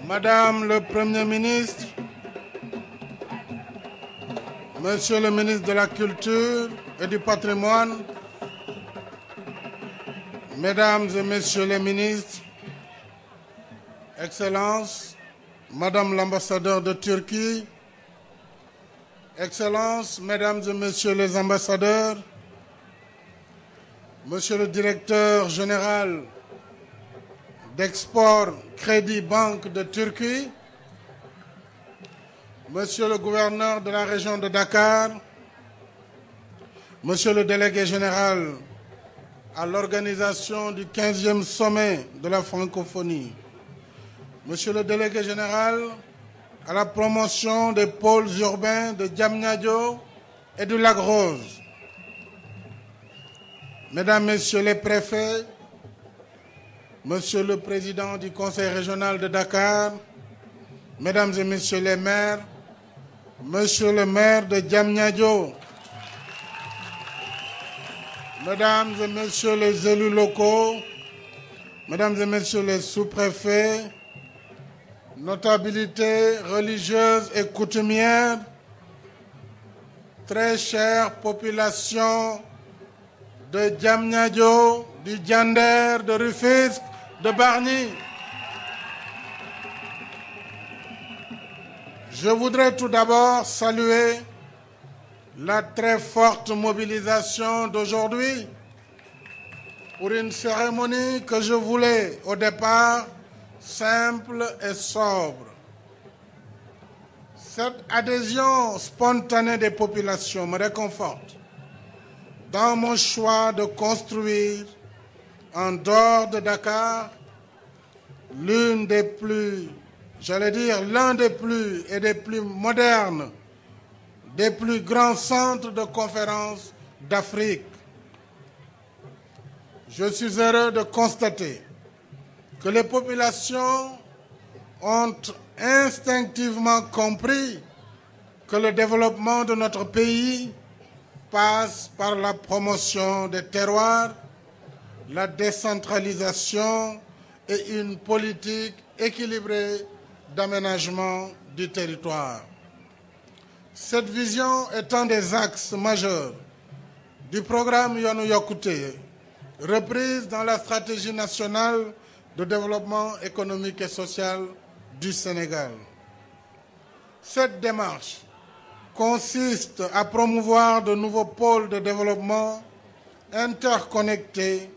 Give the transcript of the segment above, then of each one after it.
Madame le Premier ministre, Monsieur le ministre de la Culture et du Patrimoine, Mesdames et Messieurs les ministres, Excellences, Madame l'ambassadeur de Turquie, Excellences, Mesdames et Messieurs les ambassadeurs, Monsieur le directeur général d'Export Crédit Banque de Turquie, Monsieur le gouverneur de la région de Dakar, Monsieur le délégué général à l'organisation du 15e sommet de la francophonie, Monsieur le délégué général à la promotion des pôles urbains de Diamniadio et du Lac Rose, Mesdames, Messieurs les préfets, Monsieur le président du conseil régional de Dakar, Mesdames et Messieurs les maires, Monsieur le maire de Diamniadio, Mesdames et Messieurs les élus locaux, Mesdames et Messieurs les sous-préfets, notabilités religieuses et coutumières, très chère population de Diamniadio, du Diender, de Rufisque, de Bargny. Je voudrais tout d'abord saluer la très forte mobilisation d'aujourd'hui pour une cérémonie que je voulais au départ simple et sobre. Cette adhésion spontanée des populations me réconforte dans mon choix de construire en dehors de Dakar l'un des plus modernes, des plus grands centres de conférences d'Afrique. Je suis heureux de constater que les populations ont instinctivement compris que le développement de notre pays passe par la promotion des terroirs, la décentralisation et une politique équilibrée d'aménagement du territoire. Cette vision est un des axes majeurs du programme Yoonu Yokkute, reprise dans la stratégie nationale de développement économique et social du Sénégal. Cette démarche consiste à promouvoir de nouveaux pôles de développement interconnectés,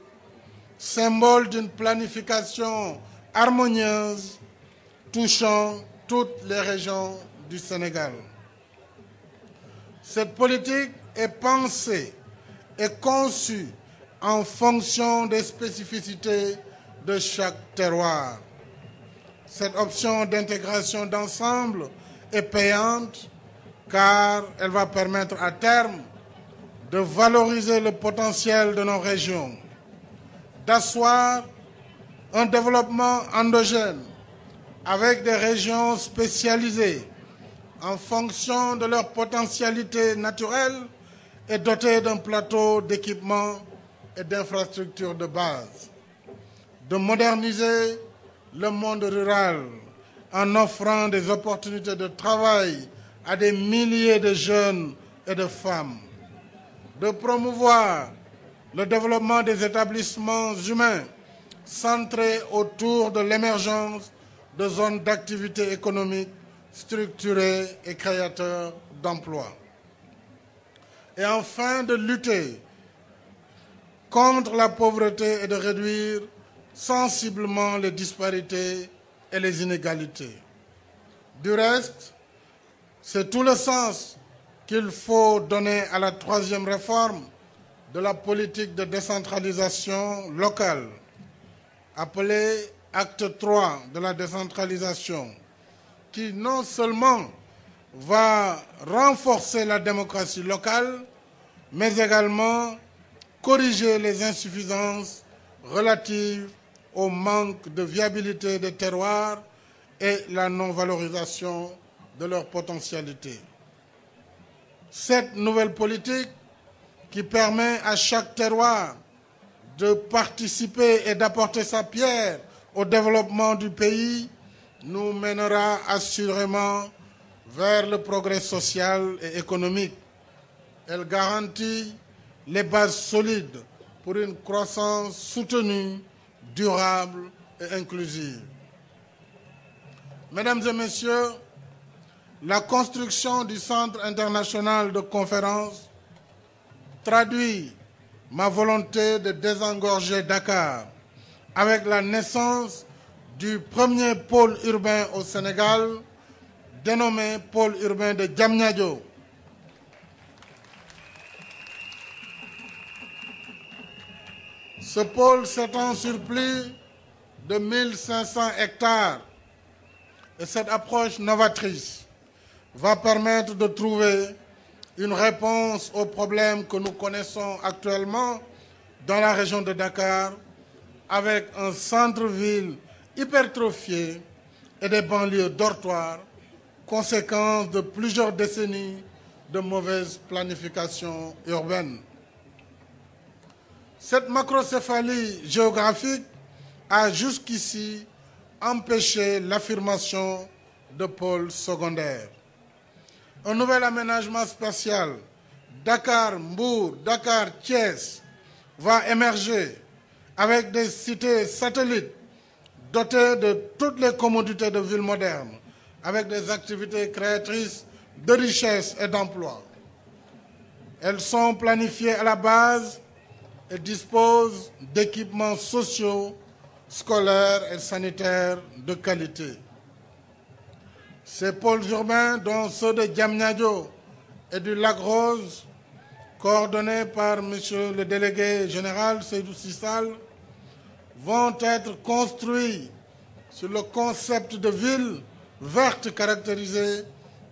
symbole d'une planification harmonieuse touchant toutes les régions du Sénégal. Cette politique est pensée et conçue en fonction des spécificités de chaque terroir. Cette option d'intégration d'ensemble est payante car elle va permettre à terme de valoriser le potentiel de nos régions, d'asseoir un développement endogène avec des régions spécialisées en fonction de leur potentialité naturelle et dotées d'un plateau d'équipements et d'infrastructures de base, de moderniser le monde rural en offrant des opportunités de travail à des milliers de jeunes et de femmes, de promouvoir le développement des établissements humains centrés autour de l'émergence de zones d'activité économique structurées et créateurs d'emplois. Et enfin, de lutter contre la pauvreté et de réduire sensiblement les disparités et les inégalités. Du reste, c'est tout le sens qu'il faut donner à la troisième réforme de la politique de décentralisation locale, appelée Acte 3 de la décentralisation, qui non seulement va renforcer la démocratie locale, mais également corriger les insuffisances relatives au manque de viabilité des terroirs et la non-valorisation de leur potentialité. Cette nouvelle politique qui permet à chaque terroir de participer et d'apporter sa pierre au développement du pays nous mènera assurément vers le progrès social et économique. Elle garantit les bases solides pour une croissance soutenue, durable et inclusive. Mesdames et messieurs, la construction du Centre international de conférences traduit ma volonté de désengorger Dakar avec la naissance du premier pôle urbain au Sénégal, dénommé pôle urbain de Diamniadio. Ce pôle s'étend sur plus de 1500 hectares et cette approche novatrice va permettre de trouver une réponse aux problèmes que nous connaissons actuellement dans la région de Dakar avec un centre-ville hypertrophié et des banlieues dortoirs, conséquence de plusieurs décennies de mauvaise planification urbaine. Cette macrocéphalie géographique a jusqu'ici empêché l'affirmation de pôles secondaires. Un nouvel aménagement spatial, Dakar-Mbour, Dakar-Thiès, va émerger avec des cités satellites dotées de toutes les commodités de ville moderne, avec des activités créatrices de richesses et d'emplois. Elles sont planifiées à la base et disposent d'équipements sociaux, scolaires et sanitaires de qualité. Ces pôles urbains, dont ceux de Diamniadio et du Lac Rose, coordonnés par M. le délégué général Seydou Sissal, vont être construits sur le concept de ville verte caractérisée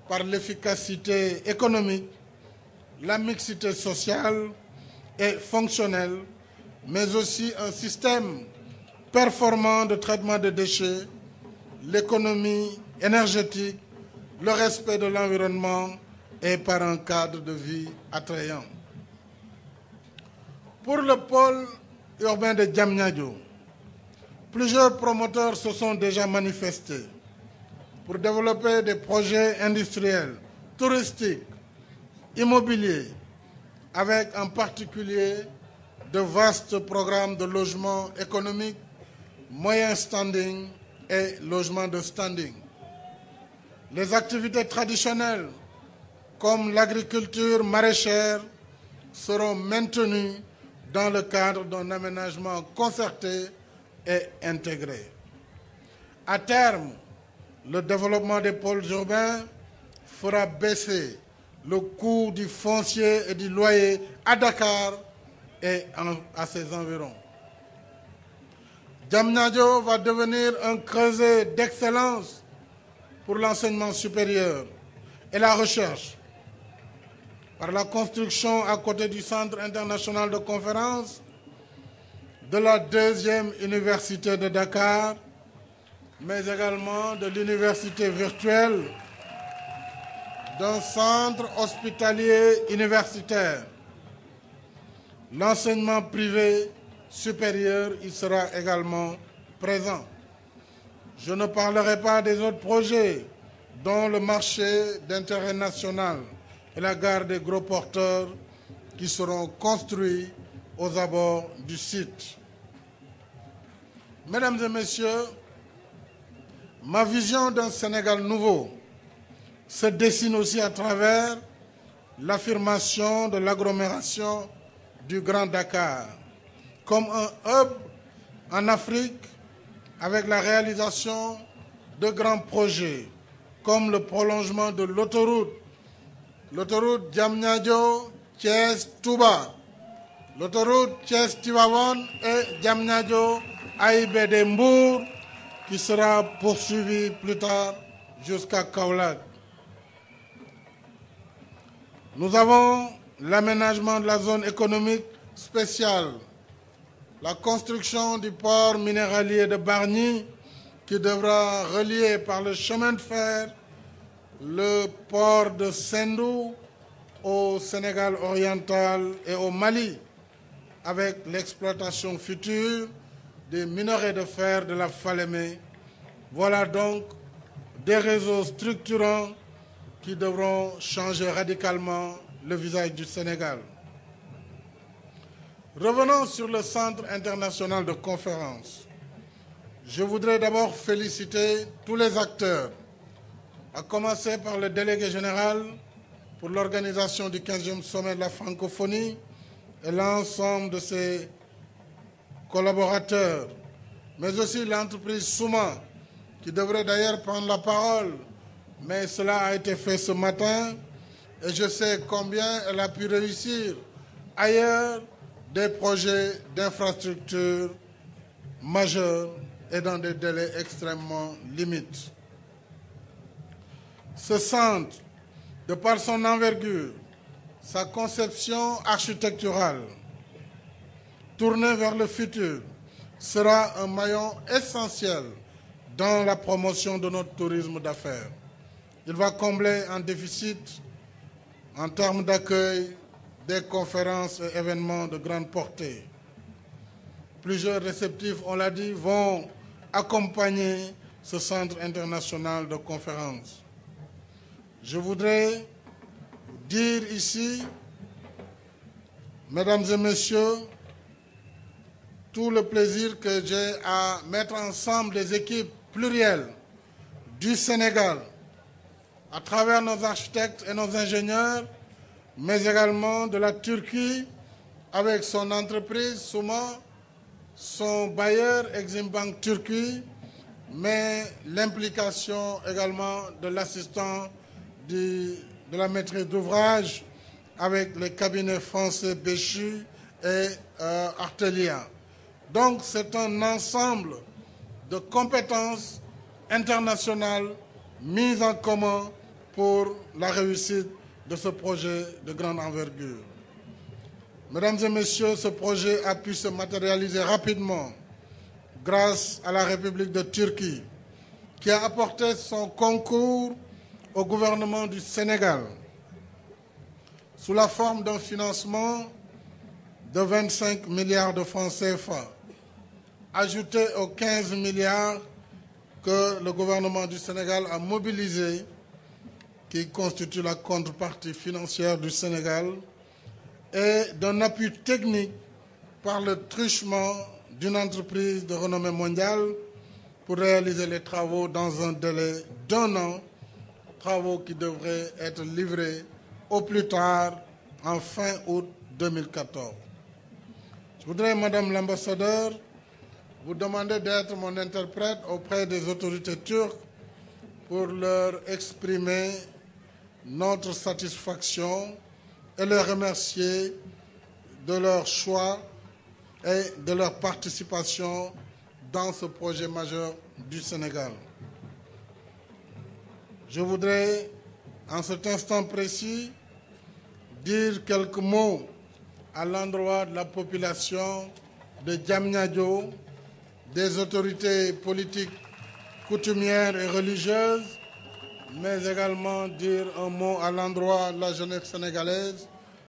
par l'efficacité économique, la mixité sociale et fonctionnelle, mais aussi un système performant de traitement des déchets, l'économie énergétique, le respect de l'environnement et par un cadre de vie attrayant. Pour le pôle urbain de Diamniadio, plusieurs promoteurs se sont déjà manifestés pour développer des projets industriels, touristiques, immobiliers, avec en particulier de vastes programmes de logement économique, moyen standing et logement de standing. Les activités traditionnelles comme l'agriculture maraîchère seront maintenues dans le cadre d'un aménagement concerté et intégré. À terme, le développement des pôles urbains fera baisser le coût du foncier et du loyer à Dakar et à ses environs. Diamniadio va devenir un creuset d'excellence pour l'enseignement supérieur et la recherche par la construction à côté du Centre international de conférences de la deuxième université de Dakar, mais également de l'université virtuelle, d'un centre hospitalier universitaire. L'enseignement privé supérieur y sera également présent. Je ne parlerai pas des autres projets, dont le marché d'intérêt national et la gare des gros porteurs qui seront construits aux abords du site. Mesdames et messieurs, ma vision d'un Sénégal nouveau se dessine aussi à travers l'affirmation de l'agglomération du Grand Dakar comme un hub en Afrique avec la réalisation de grands projets comme le prolongement de l'autoroute Diamniadio, Thiès, Touba, l'autoroute Thiès-Tivaouane et Diamniadio, AIBD Mbour, qui sera poursuivie plus tard jusqu'à Kaolack. Nous avons l'aménagement de la zone économique spéciale, la construction du port minéralier de Bargny qui devra relier par le chemin de fer le port de Sendou au Sénégal oriental et au Mali, avec l'exploitation future des minerais de fer de la Falémé. Voilà donc des réseaux structurants qui devront changer radicalement le visage du Sénégal. Revenons sur le Centre international de conférences. Je voudrais d'abord féliciter tous les acteurs, à commencer par le délégué général pour l'organisation du 15e sommet de la francophonie et l'ensemble de ses collaborateurs, mais aussi l'entreprise Souma, qui devrait d'ailleurs prendre la parole, mais cela a été fait ce matin, et je sais combien elle a pu réussir ailleurs des projets d'infrastructures majeurs et dans des délais extrêmement limites. Ce centre, de par son envergure, sa conception architecturale, tournée vers le futur, sera un maillon essentiel dans la promotion de notre tourisme d'affaires. Il va combler un déficit en termes d'accueil des conférences et événements de grande portée. Plusieurs réceptifs, on l'a dit, vont accompagner ce centre international de conférences. Je voudrais dire ici, mesdames et messieurs, tout le plaisir que j'ai à mettre ensemble des équipes plurielles du Sénégal, à travers nos architectes et nos ingénieurs, mais également de la Turquie, avec son entreprise Souma, son bailleur Exim Bank Turquie, mais l'implication également de l'assistant de la maîtrise d'ouvrage avec les cabinets français Béchu et Artelia. Donc c'est un ensemble de compétences internationales mises en commun pour la réussite de ce projet de grande envergure. Mesdames et messieurs, ce projet a pu se matérialiser rapidement grâce à la République de Turquie, qui a apporté son concours au gouvernement du Sénégal sous la forme d'un financement de 25 milliards de francs CFA, ajouté aux 15 milliards que le gouvernement du Sénégal a mobilisés, qui constitue la contrepartie financière du Sénégal, et d'un appui technique par le truchement d'une entreprise de renommée mondiale pour réaliser les travaux dans un délai d'1 an, travaux qui devraient être livrés au plus tard en fin août 2014. Je voudrais, Madame l'ambassadeur, vous demander d'être mon interprète auprès des autorités turques pour leur exprimer notre satisfaction et les remercier de leur choix et de leur participation dans ce projet majeur du Sénégal. Je voudrais, en cet instant précis, dire quelques mots à l'endroit de la population de Diamniadio, des autorités politiques coutumières et religieuses, mais également dire un mot à l'endroit de la jeunesse sénégalaise